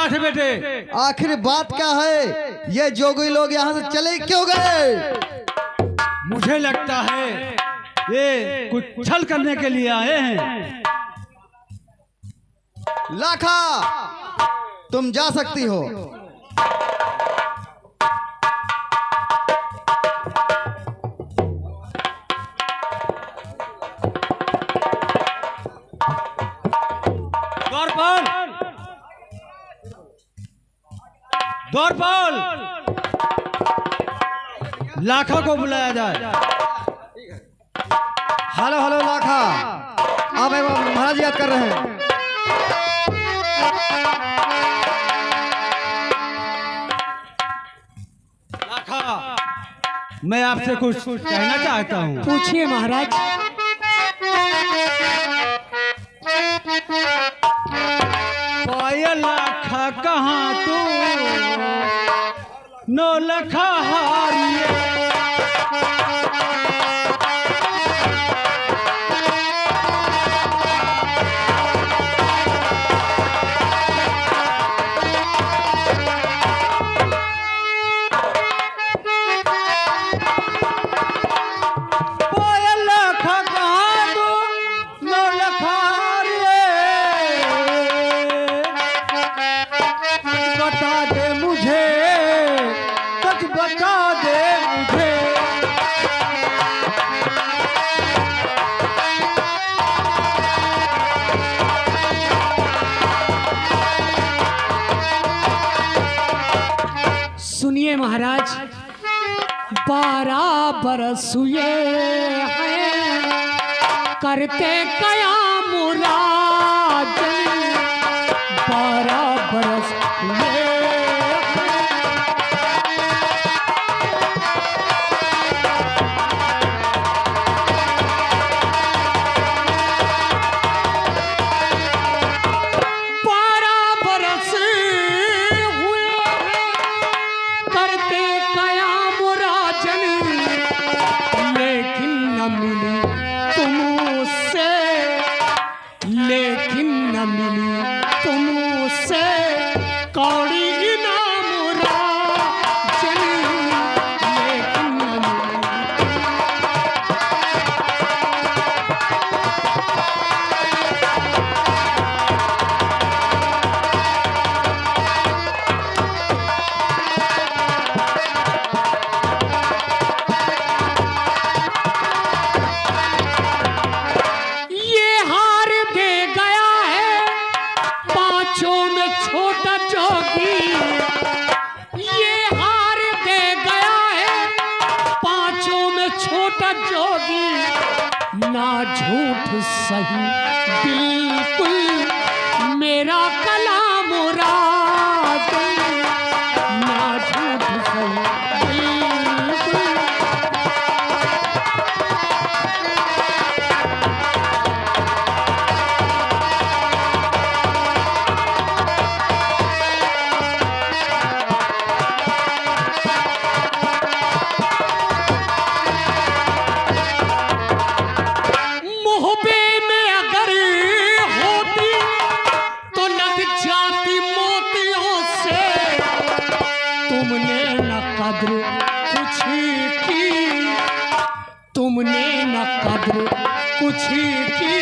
बात है बेटे? आखिर बात क्या है? ये जोगी लोग यहाँ से चले क्यों गए? मुझे लगता है ये कुछ छल करने के लिए आए हैं। लाखा, तुम जा सकती हो। द्वारपाल, द्वारपाल, लाखा को बुलाया जाए। हेलो हेलो लाखा, आप महाराज याद कर रहे हैं। लाखा, मैं आपसे कुछ कहना चाहता हूँ। पूछिए महाराज। पायल लाखा कहाँ तू नौ लखा हारिए। पायल लाखा कहाँ तू नौ लखा हारिए। बता दे मुझे, सच बता दे मुझे। सुनिए महाराज, 12 बरस हुए हैं करते कयाम राजन। 12 बरस हुए हैं। लेकिन न मिली तुमसे कौड़ी इनाम राजन। लेकिन न मिली। ना झूठ सही बिल्कुल मेरा कलाम राजन। ना झूठ सही बिल्कुल। तुमने न कद्र कुछ की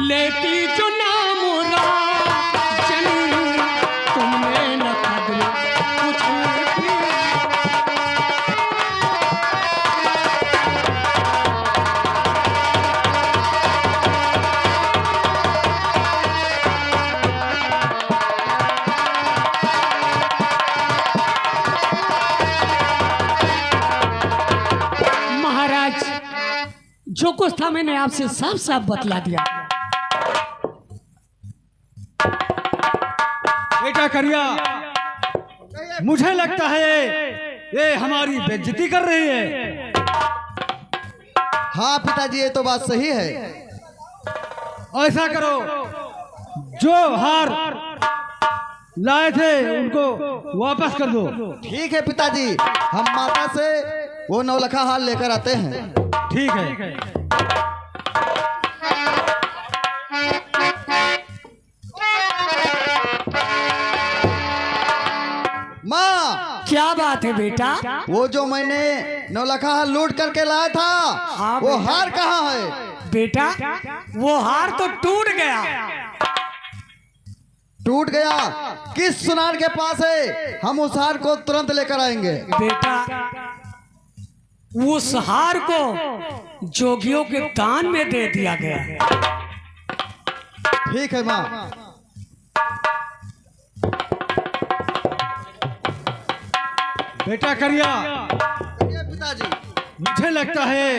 लेती जो नाम राजन। तुमने न कद्र कुछ की। जो कुछ था मैंने आपसे साफ साफ बतला दिया। बेटा करिया, मुझे लगता है ये हमारी बेइज्जती कर रही है। हाँ पिताजी, ये तो बात सही है। ऐसा करो, जो हार लाए थे उनको वापस कर दो। ठीक है पिताजी, हम माता से वो 9 लखा हार लेकर आते हैं। ठीक है। बात है बेटा? वो जो मैंने नौलखा लूट करके लाया था, हाँ वो बेटा। हार कहाँ है? बेटा वो हार तो टूट गया। टूट गया? किस सुनार के पास है? हम उस हार को तुरंत लेकर आएंगे। बेटा उस हार को जोगियों के दान में दे दिया गया है। ठीक है माँ। बेटा करिया, पिताजी, मुझे लगता है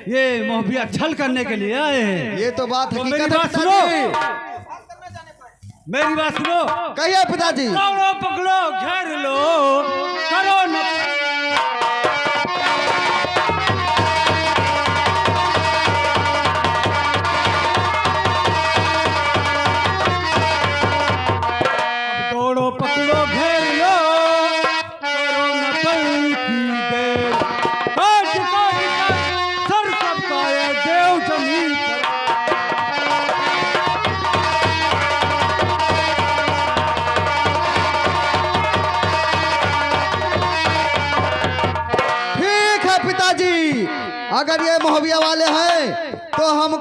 ये मोहबिया छल करने के लिए आए हैं। ये तो बात तो हकीकत मेरी है बात पिताजी। सुनो, मेरी बात सुनो। कहिए पिताजी। पकड़ो पकड़ो, घेर लो, करो न। अब दौड़ो पकड़ो घेर लो, करो न पल की देर। काट काट काट सर सबका ये देव जमीन पर। ठीक है पिताजी, अगर ये मोहबिया वाले हैं तो हम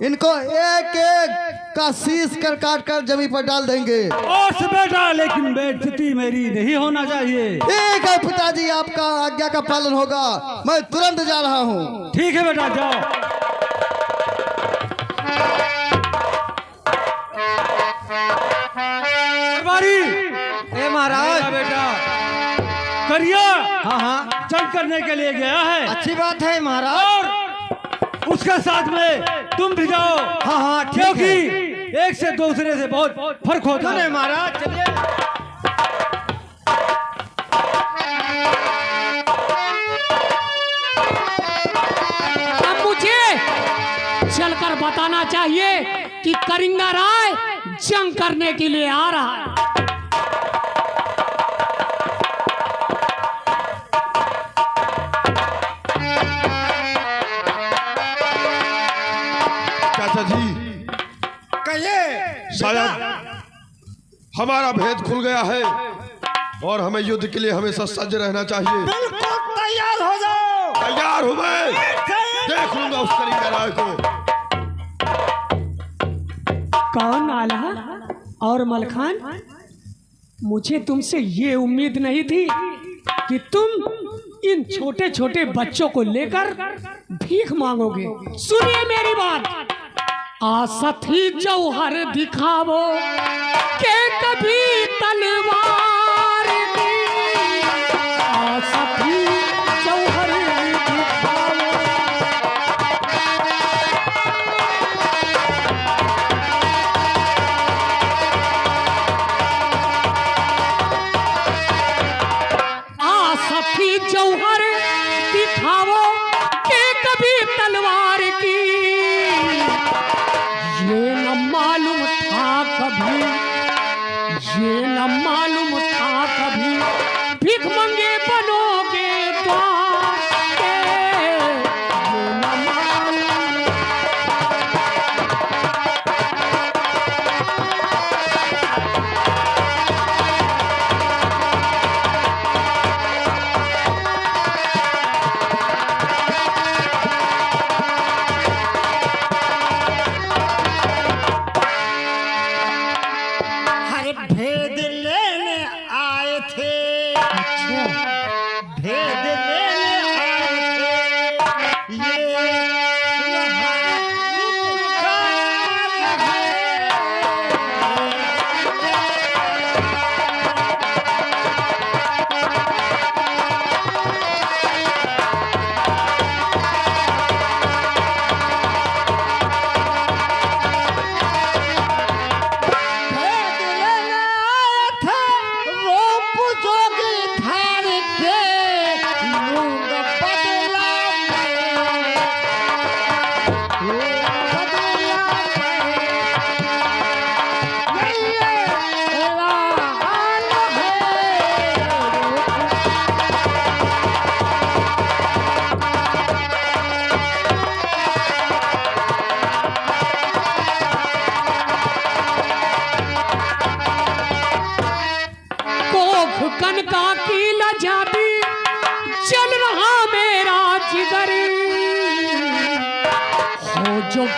इनको एक एक का शीश कर काट कर जमीन पर डाल देंगे। ओस बेटा, लेकिन बेइज्जती मेरी नहीं होना चाहिए। ठीक है पिताजी, आपका आज्ञा का पालन होगा। मैं तुरंत जा रहा हूँ। ठीक है बेटा, जाओ। ए महाराज, बेटा करिया हाँ जंग करने के लिए गया है। अच्छी बात है महाराज। और उसके साथ में तुम भी जाओ। हाँ क्योंकि एक से दूसरे से बहुत फर्क होता है। महाराज चलिए। अब मुझे चलकर बताना चाहिए कि करिंगा राय जंग करने के लिए आ रहा है। चाचा जी, कहिए। शायद हमारा भेद खुल गया है और हमें युद्ध के लिए हमेशा सज्ज रहना चाहिए। बिल्कुल तैयार हो जाओ। तैयार हूं मैं, देख लूंगा उस करिंगा राय को। कौन आला और मलखान, मुझे तुमसे ये उम्मीद नहीं थी कि तुम इन छोटे छोटे बच्चों को लेकर भीख मांगोगे। सुनिए मेरी बात, आसथी जौहर दिखावो के कभी तलवार की। आसथी जौहर दिखावो। आसथी जौहर दिखावो के कभी तलवार की। ये न मालूम था कभी, ये न मालूम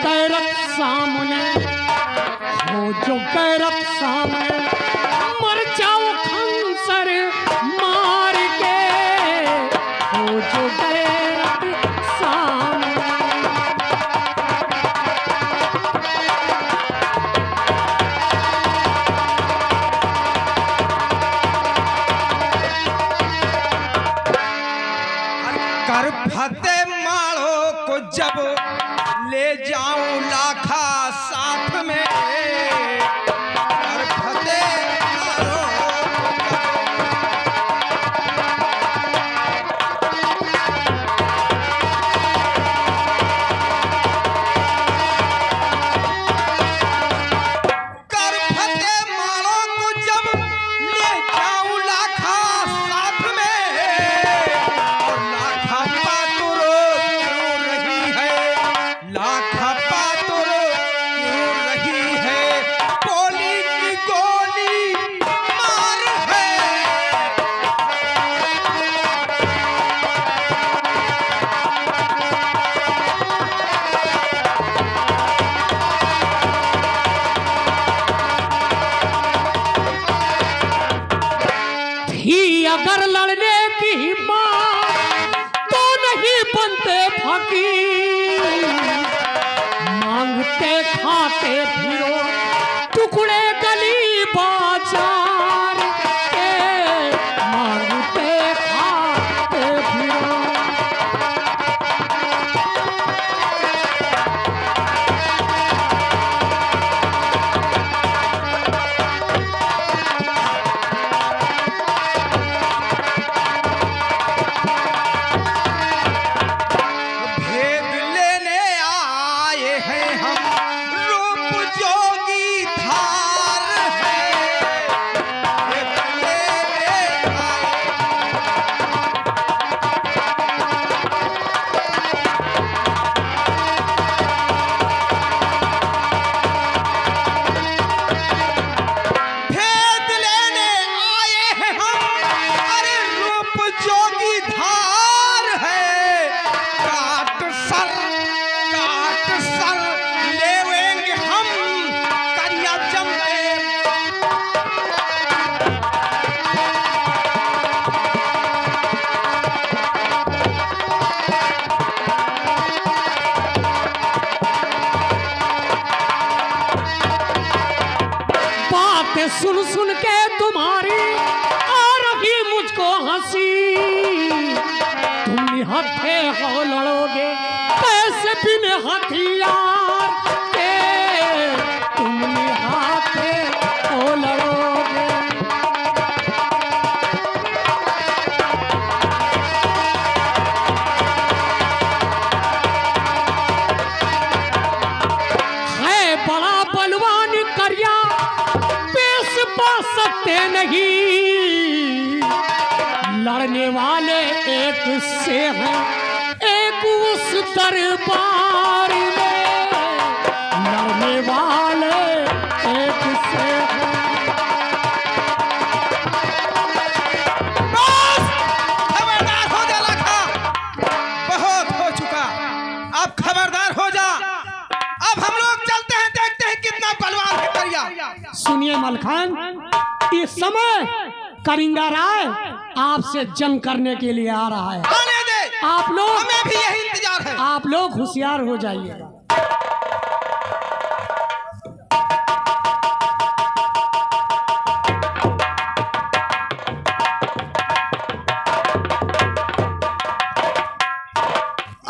गैरत सामने, हो जो गैरत सामने, मर जाओ खंसर मार के, हो जो गैरत सामने। कर फते माड़ो को जब ले जाऊं लाखा साथ में, कर फते माड़ो कर फते माड़ो को जब ले जाऊं लाखा साथ में, और लाखा पातुर क्यों रही है, लाखा पातुर क्यों रही है, गोली की गोली मार है। थी अगर लड़ने की हिम्मत तो नहीं बनते फकीर, मांगते खाते फिरो टुकड़े गली बाजार के, मांगते खाते फिरो। भेद लेने आए हैं हम, रूप जोगी धार है, भेद लेने आए। भेद लेने आए हैं हम, अरे रूप जोगी धार है, काट सर लेवेंगे हम करिया जमते। बातें सुन सुन के तुम्हारी आ रही मुझको हंसी, तुम निहत्थे हो लड़ोगे कैसे बिन हथियार के, तुम निहत्थे हो लड़ोगे। है बड़ा बलवान करिया पेश पा सकते नहीं, लड़ने वाले एक से हैं एक उस दरबार में, लड़ने वाले एक से हैं। बस खबरदार हो जा लाखा, बहुत हो चुका, अब खबरदार हो जा। अब हम लोग चलते हैं, देखते हैं कितना बलवान है करिया। सुनिए मलखान, इस समय करिंगा राय आपसे जंग करने के लिए आ रहा है। आने दे, आप लोग हमें भी यही इंतजार है। आप लोग होशियार हो जाइएगा।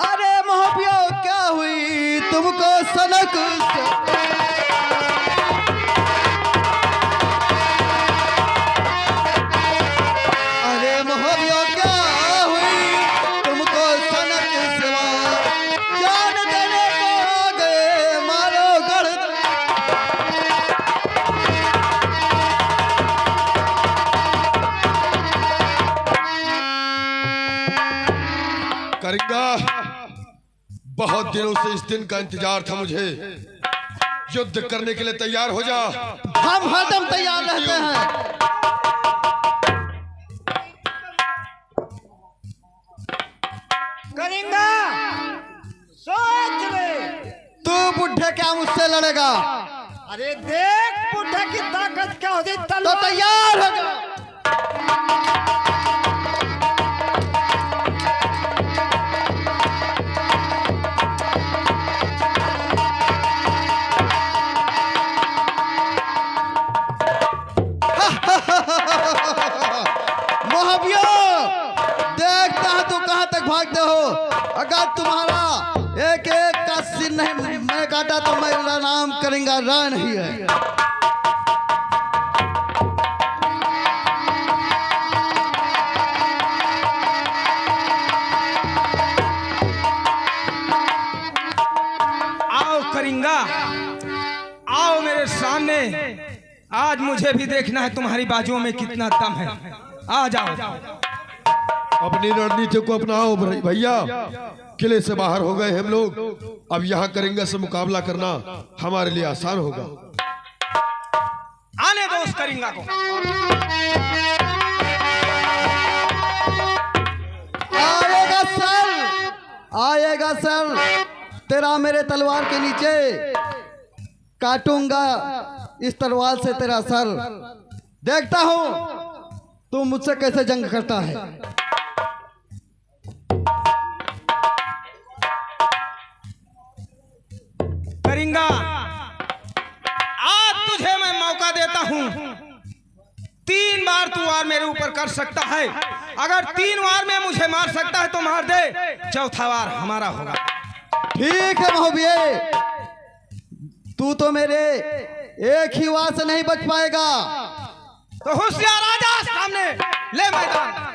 अरे मोहबियो क्या हुई तुमको सनक से? अरे मोहबियो क्या हुई तुमको सनक सिवा, जान देने को आ गए मारो गढ़। करिंगा, बहुत दिनों से इस दिन का इंतजार था मुझे। युद्ध करने के लिए तैयार हो जा। हम हरदम तैयार रहते हैं। करेंगा सोच ले। तू बुढ़े क्या मुझसे लड़ेगा? अरे देख बुढ़े की ताकत क्या होती तो तलवार। तैयार हो जा। मोहबियो, देखता है तुम कहाँ तक भागते हो। अगर तुम्हारा एक एक का सिर नहीं मैं काटा तो मेरा नाम करेंगा राय नहीं है। आओ करिंगा, आओ मेरे सामने। आज मुझे भी देखना है तुम्हारी बाजुओं में कितना दम है। आ जाओ। अपनी रणनीति को अपनाओ भैया। किले से बाहर हो गए हम लोग, अब यहाँ करेंगे से मुकाबला करना हमारे लिए आसान होगा। आने दो उस करिंगा को। आएगा सर, आएगा सर। तेरा मेरे तलवार के नीचे काटूंगा इस तलवार से तेरा सर। देखता हूं तू मुझसे कैसे जंग करता है। करिंगा, आज तुझे मैं मौका देता हूं। 3 बार तू वार मेरे ऊपर कर सकता है। अगर 3 वार में मुझे मार सकता है तो मार दे, चौथा वार हमारा होगा। ठीक है महोबिये, तू तो मेरे एक ही वार से नहीं बच पाएगा। तो होशियार आजा सामने, ले मैदान।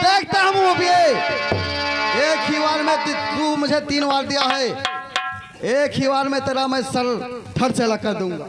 देखता हूं महोबिये, एक ही वार में तू मुझे 3 वार दिया है। एक ही वार में तेरा मैं सर धड़ से लगा दूंगा।